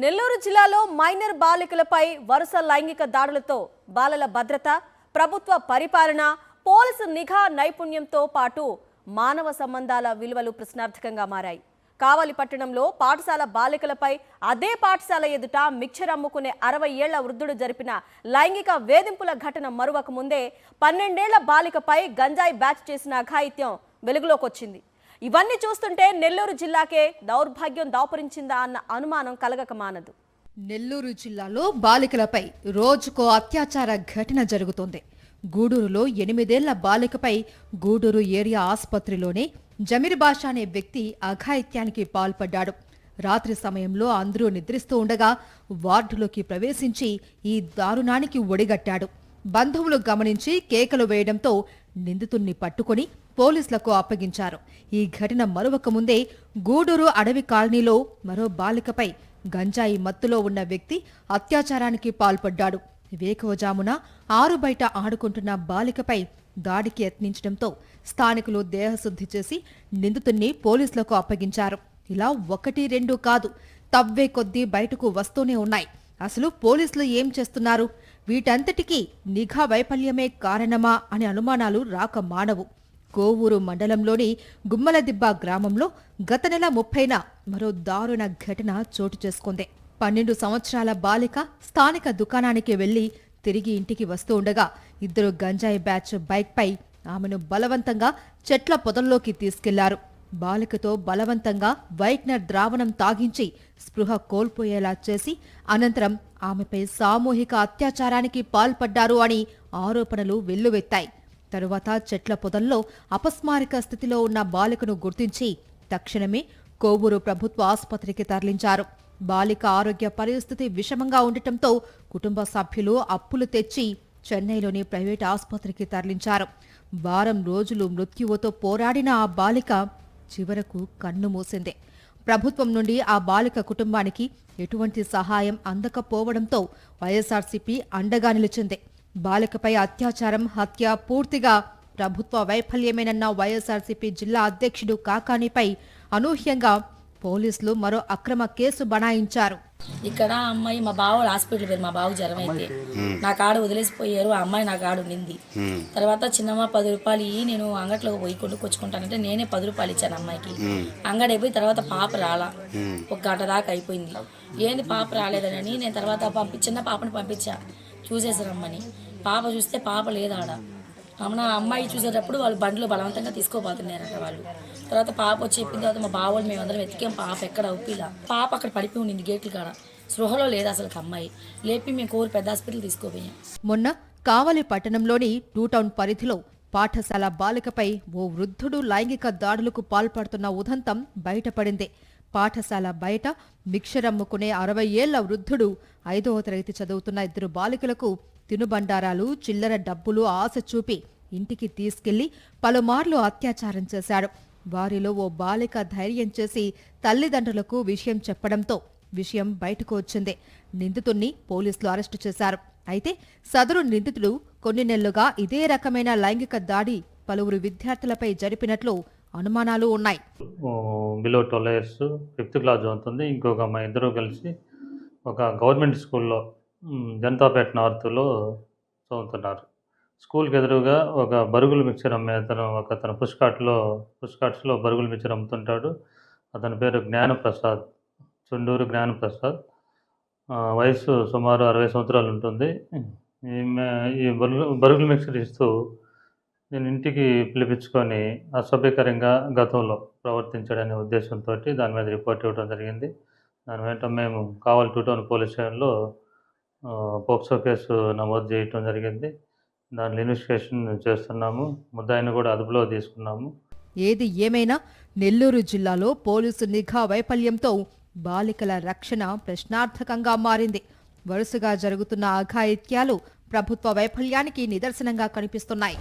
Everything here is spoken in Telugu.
నెల్లూరు జిల్లాలో మైనర్ బాలికలపై వరుస లైంగిక దాడులతో బాలల భద్రత, ప్రభుత్వ పరిపాలన, పోలీసు నిఘా నైపుణ్యంతో పాటు మానవ సంబంధాల విలువలు ప్రశ్నార్థకంగా మారాయి. కావలి పట్టణంలో పాఠశాల బాలికలపై అదే పాఠశాల ఎదుట మిక్చర్ అమ్ముకునే 60 ఏళ్ల వృద్ధుడు జరిపిన లైంగిక వేధింపుల ఘటన మరువక ముందే 12 ఏళ్ల బాలికపై గంజాయి బ్యాచ్ చేసిన అఘాయిత్యం వెలుగులోకొచ్చింది. ఇవన్నీ చూస్తుంటే నెల్లూరు జిల్లాకే దౌర్భాగ్యం దాపురించిందా అన్న అనుమానం కలగక మానదు. నెల్లూరు జిల్లాలో బాలికలపై రోజుకో అత్యాచార ఘటన జరుగుతోంది. గూడూరులో 8 ఏళ్ల బాలికపై గూడూరు ఏరియా ఆసుపత్రిలోనే జమీర్ బాషా అనే వ్యక్తి అఘాయిత్యానికి పాల్పడ్డాడు. రాత్రి సమయంలో అందరూ నిద్రిస్తూ ఉండగా వార్డులోకి ప్రవేశించి ఈ దారుణానికి ఒడిగట్టాడు. బంధువులు గమనించి కేకలు వేయడంతో నిందితుణ్ణి పట్టుకుని పోలీసులకు అప్పగించారు. ఈ ఘటన మరొక ముందే గూడూరు అడవి కాలనీలో మరో బాలికపై గంజాయి మత్తులో ఉన్న వ్యక్తి అత్యాచారానికి పాల్పడ్డాడు. వేకువజామున ఆరు బయట ఆడుకుంటున్న బాలికపై దాడికి యత్నించడంతో స్థానికులు దేహశుద్ధి చేసి నిందితుణ్ణి పోలీసులకు అప్పగించారు. ఇలా 1-2 కాదు, తవ్వే కొద్దీ బయటకు వస్తూనే ఉన్నాయి. అసలు పోలీసులు ఏం చేస్తున్నారు? వీటంతటికీ నిఘా వైఫల్యమే కారణమా అనే అనుమానాలు రాక మానవు. కోవూరు మండలంలోని గుమ్మలదిబ్బ గ్రామంలో గత నెల 30న మరో దారుణ ఘటన చోటు చేసుకుంది. 12 సంవత్సరాల బాలిక స్థానిక దుకాణానికి వెళ్లి తిరిగి ఇంటికి వస్తూ ఉండగా 2 గంజాయి బ్యాచ్ బైక్పై ఆమెను బలవంతంగా చెట్ల పొదల్లోకి తీసుకెళ్లారు. బాలికతో బలవంతంగా వైట్నర్ ద్రావణం తాగించి స్పృహ కోల్పోయేలా చేసి అనంతరం ఆమెపై సామూహిక అత్యాచారానికి పాల్పడ్డారు అని ఆరోపణలు వెల్లువెత్తాయి. తరువాత చెట్ల పొదల్లో అపస్మారక స్థితిలో ఉన్న బాలికను గుర్తించి తక్షణమే కోవూరు ప్రభుత్వ ఆసుపత్రికి తరలించారు. బాలిక ఆరోగ్య పరిస్థితి విషమంగా ఉండటంతో కుటుంబ సభ్యులు అప్పులు తెచ్చి చెన్నైలోని ప్రైవేట్ ఆసుపత్రికి తరలించారు. వారం రోజులు మృత్యువుతో పోరాడిన ఆ బాలిక చివరకు కన్ను మూసింది. ప్రభుత్వం నుండి ఆ బాలిక కుటుంబానికి ఎటువంటి సహాయం అందకపోవడంతో వైఎస్ఆర్సీపీ అండగా నిలిచింది. బాలికపై అత్యాచారం, హత్య పూర్తిగా ప్రభుత్వ వైఫల్యమేనన్న వైఎస్ఆర్సీపీ జిల్లా అధ్యక్షుడు కాకానిపై అనూహ్యంగా పోలీసులు మరో అక్రమ కేసు బనాయించారు. ఇక్కడ అమ్మాయి మా బావ హాస్పిటల్ పేరు, మా బావ జ్వరం అయితే నా కాడ వదిలేసిపోయారు. ఆ అమ్మాయి నా కాడ ఉండింది. తర్వాత చిన్నమ్మ 10 రూపాయలు నేను అంగట్లోకి పోయి కొనుక్కొచ్చుకుంటానంటే నేనే 10 రూపాయలు ఇచ్చాను అమ్మాయికి. అంగడి అయిపోయి తర్వాత పాప రాలా, 1 గంట దాకా అయిపోయింది. ఏంది పాప రాలేదని నేను తర్వాత చిన్న పాపని పంపించా చూసేసారమ్మని. పాప చూస్తే పాప లేదాడ. అమ్మాయి చూసేటప్పుడు వాళ్ళు బండిలో బలవంతంగా తీసుకోబోతున్నారట వాళ్ళు. తర్వాత పాప వచ్చి చెప్పిన తర్వాత మా బావోళ్ళు మేమందరం వెతికాం. పాప ఎక్కడ ఉప్పిలా, పాప అక్కడ పడిపోయి ఉండింది గేట్ల కాడ, స్పృహలో లేదు అసలు అమ్మాయి. లేపి మేము కోరు పెద్ద హాస్పిటల్ తీసుకోపోయాం. మొన్న కావలి పట్టణంలోని 2 టౌన్ పరిధిలో పాఠశాల బాలికపై ఓ వృద్ధుడు లైంగిక దాడులకు పాల్పడుతున్న ఉదంతం బయటపడింది. పాఠశాల బయట మిక్చర్ అమ్ముకునే 60 ఏళ్ల వృద్ధుడు 5వ తరగతి చదువుతున్న 2 బాలికలకు తినుబండారాలు, చిల్లర డబ్బులు ఆశ చూపి ఇంటికి తీసుకెళ్లి పలుమార్లు అత్యాచారం చేశాడు. వారిలో ఓ బాలిక ధైర్యం చేసి తల్లిదండ్రులకు విషయం చెప్పడంతో విషయం బయటకు వచ్చింది. నిందితుణ్ణి పోలీసులు అరెస్టు చేశారు. అయితే సదరు నిందితుడు కొన్ని నెలలుగా ఇదే రకమైన లైంగిక దాడి పలువురు విద్యార్థులపై జరిపినట్లు అనుమానాలు ఉన్నాయి. బిలో 12 ఇయర్స్ 5th క్లాస్ చదువుతుంది. ఇంకొక అమ్మాయి, ఇద్దరు కలిసి ఒక గవర్నమెంట్ స్కూల్లో జనతాపేట నార్త్లో చదువుతున్నారు. స్కూల్కి ఎదురుగా ఒక బరుగులు మిక్చర్ అమ్మే అతను పుష్కాట్స్లో బరుగులు మిక్చర్ అమ్ముతుంటాడు. అతని పేరు జ్ఞానప్రసాద్, చుండూరు జ్ఞానప్రసాద్. వయసు సుమారు 60 సంవత్సరాలు ఉంటుంది. ఈ బరుగులు మిక్చర్ ఇస్తూ నేను ఇంటికి పిలిపించుకొని అసభ్యకరంగా గతంలో ప్రవర్తించాడనే ఉద్దేశంతో దాని మీద రిపోర్ట్ ఇవ్వడం జరిగింది. దాని వెంట మేము కావలి 2 టౌన్ పోలీస్ స్టేషన్లో పోక్సో కేసు నమోదు చేయటం జరిగింది. దాంట్లో ఇన్వెస్టిగేషన్ చేస్తున్నాము. ముద్దాయిని కూడా అదుపులో తీసుకున్నాము. ఏది ఏమైనా నెల్లూరు జిల్లాలో పోలీసు నిఘా వైఫల్యంతో బాలికల రక్షణ ప్రశ్నార్థకంగా మారింది. వరుసగా జరుగుతున్న అఘాయిత్యాలు ప్రభుత్వ వైఫల్యానికి నిదర్శనంగా కనిపిస్తున్నాయి.